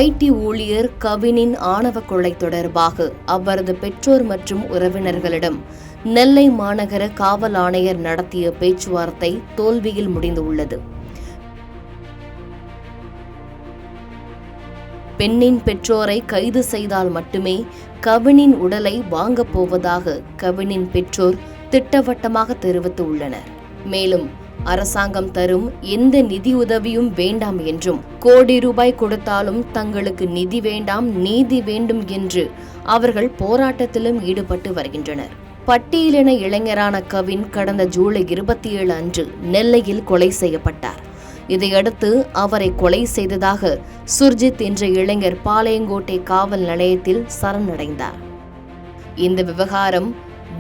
ID ஊழியர் கவினின் ஆணவ கொலை தொடர்பாக அவரது பெற்றோர் மற்றும் உறவினர்களிடம் நெல்லை மாநகர காவல் ஆணையர் நடத்திய பேச்சுவார்த்தை தோல்வியில் முடிந்துள்ளது. பெண்ணின் பெற்றோரை கைது செய்தால் மட்டுமே கவினின் உடலை வாங்கப் போவதாக கவினின் பெற்றோர் திட்டவட்டமாக தெரிவித்துள்ளனர். மேலும் அரசாங்கம் தரும் எந்த நிதியுதவியும் வேண்டாம் என்றும், கோடி ரூபாய் கொடுத்தாலும் தங்களுக்கு நிதி வேண்டாம், நீதி வேண்டும் என்று அவர்கள் போராட்டத்திலும் ஈடுபட்டு வருகின்றனர். பட்டியலின இளைஞரான கவின் கடந்த ஜூலை 27 அன்று நெல்லையில் கொலை செய்யப்பட்டார். இதையடுத்து அவரை கொலை செய்ததாக சுர்ஜித் என்ற இளைஞர் பாளையங்கோட்டை காவல் நிலையத்தில் சரணடைந்தார். இந்த விவகாரம்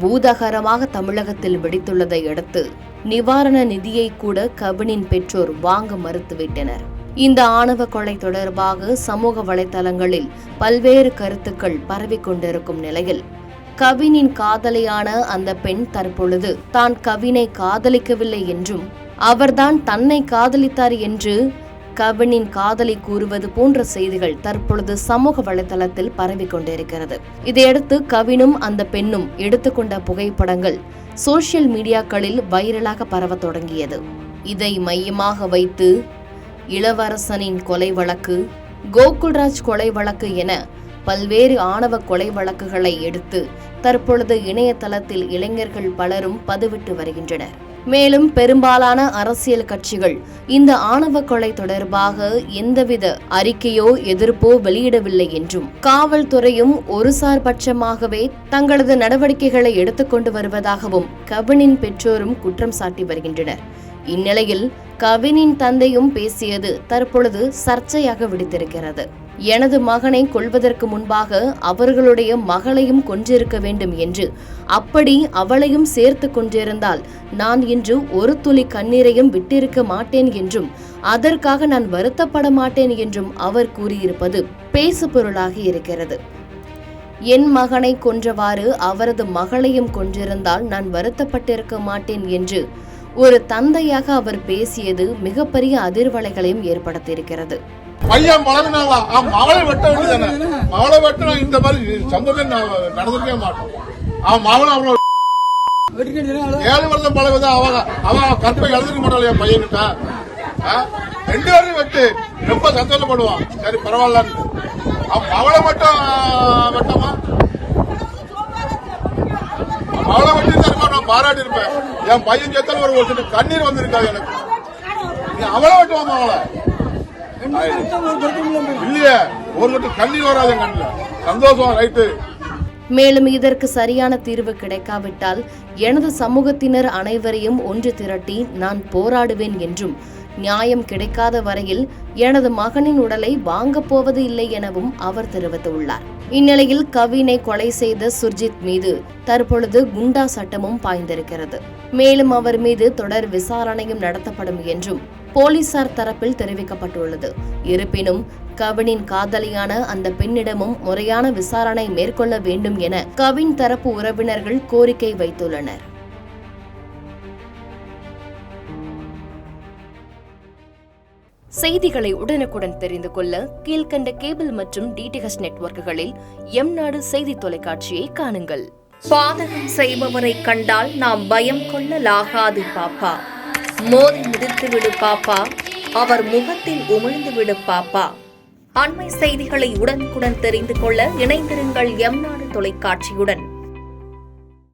பூதகரமாக தமிழகத்தில் வெடித்துள்ளதை அடுத்து நிவாரண நிதியை கூட கவினின் பெற்றோர் வாங்க மறுத்துவிட்டனர். இந்த ஆணவ கொலை தொடர்பாக சமூக வலைதளங்களில் பல்வேறு கருத்துக்கள் பரவிக்கொண்டிருக்கும் நிலையில் கவினின் காதலியான அந்த பெண் தற்பொழுது தான் கவினை காதலிக்கவில்லை என்றும், அவர்தான் தன்னை காதலித்தார் என்று கவினின் காதலை கூறுவது போன்ற செய்திகள் தற்பொழுது சமூக வலைதளத்தில் பரவிக்கொண்டிருக்கிறது. இதையடுத்து கவினும் அந்த பெண்ணும் எடுத்துக்கொண்ட புகைப்படங்கள் சோசியல் மீடியாக்களில் வைரலாக பரவ தொடங்கியது. இதை மையமாக வைத்து இளவரசனின் கொலை வழக்கு, கோகுல்ராஜ் கொலை வழக்கு என பல்வேறு ஆணவ கொலை வழக்குகளை எடுத்து தற்பொழுது இணையதளத்தில் இளைஞர்கள் பலரும் பதிவிட்டு வருகின்றனர். மேலும் பெரும்பாலான அரசியல் கட்சிகள் இந்த ஆணவ கொலை தொடர்பாக எந்தவித அறிக்கையோ எதிர்ப்போ வெளியிடவில்லை என்றும், காவல்துறையும் ஒருசார்பட்சமாகவே தங்களது நடவடிக்கைகளை எடுத்துக்கொண்டு வருவதாகவும் கவினின் பெற்றோரும் குற்றம் சாட்டி வருகின்றனர். இந்நிலையில் கவினின் தந்தையும் பேசியது தற்பொழுது சர்ச்சையாக வெடித்திருக்கிறது. எனது மகனை கொல்வதற்கு முன்பாக அவர்களுடைய மகளையும் கொன்றிருக்க வேண்டும் என்று, அப்படி அவளையும் சேர்த்து கொண்டிருந்தால் நான் இன்று ஒரு துளி கண்ணீரையும் விட்டிருக்க மாட்டேன் என்றும், அதற்காக நான் வருத்தப்பட மாட்டேன் என்றும் அவர் கூறியிருப்பது பேசுபொருளாகி இருக்கிறது. என் மகனை கொன்றவாறு அவரது மகளையும் கொன்றிருந்தால் நான் வருத்தப்பட்டிருக்க மாட்டேன் என்று ஒரு தந்தையாக அவர் பேசியது மிகப்பெரிய அதிர்வலைகளையும் ஏற்படுத்தியிருக்கிறது. பையன் பழகினாவா மகளை வெட்ட வேண்டியதானே? மகளை வெட்டினா இந்த மாதிரி சம்பவம் நடந்திருக்கவே மாட்டோம். அவன் மகளை அவ்வளவு 7 வருஷம் பழகுது. அவன் கற்பை எழுதிக்க மாட்டாள் என் பையன்கிட்ட. 2 பேரும் வெட்டு ரொம்ப சந்தோஷப்படுவான். சரி பரவாயில்ல. அவன் மகளை மட்டும் வெட்டமா? மகளை வெட்டி தருமா நான் பாராட்டி இருப்பேன். என் பையன் சேர்த்தாலும் ஒரு வருஷத்துக்கு கண்ணீர் வந்திருக்காது எனக்கு. நீ அவளை வெட்டுவாமா? அவளை இல்லையே, ஒரு கண்ணீர் வராது கண்ணுல. சந்தோஷம் ரைட்டு. மேலும் இதற்கு சரியான தீர்வு கிடைக்காவிட்டால் எனது சமூகத்தினர் அனைவரையும் ஒன்று திரட்டி நான் போராடுவேன் என்றும், நியாயம் கிடைக்காத வரையில் எனது மகனின் உடலை வாங்கப் போவது இல்லை எனவும் அவர் தெரிவித்துள்ளார். இந்நிலையில் கவினை கொலை செய்த சுர்ஜித் மீது தற்பொழுது குண்டா சட்டமும் பாய்ந்திருக்கிறது. மேலும் அவர் மீது தொடர் விசாரணையும் நடத்தப்படும் என்றும் போலீசார் தரப்பில் தெரிவிக்கப்பட்டுள்ளது. இருப்பினும் கவினின் காதலியான அந்த பெண்ணிடமும் முறையான விசாரணை மேற்கொள்ள வேண்டும் என கவின் தரப்பு உறவினர்கள் கோரிக்கை வைத்துள்ளனர். செய்திகளை உடனுக்குடன் தெரிந்து கொள்ள கீழ்கண்ட கேபிள் மற்றும் டிடிஎச் நெட்வொர்க்குகளில் எம்நாடு செய்தி தொலைக்காட்சியை காணுங்கள். பாதகம் செய்பவரை கண்டால் நாம் பயம் கொள்ளலாகாது பாப்பா. மோதி மிதித்துவிடு பாப்பா, அவர் முகத்தில் உமிழ்ந்துவிடு பாப்பா. அண்மை செய்திகளை உடனுக்குடன் தெரிந்து கொள்ள இணைந்திருங்கள் எம்நாடு தொலைக்காட்சியுடன்.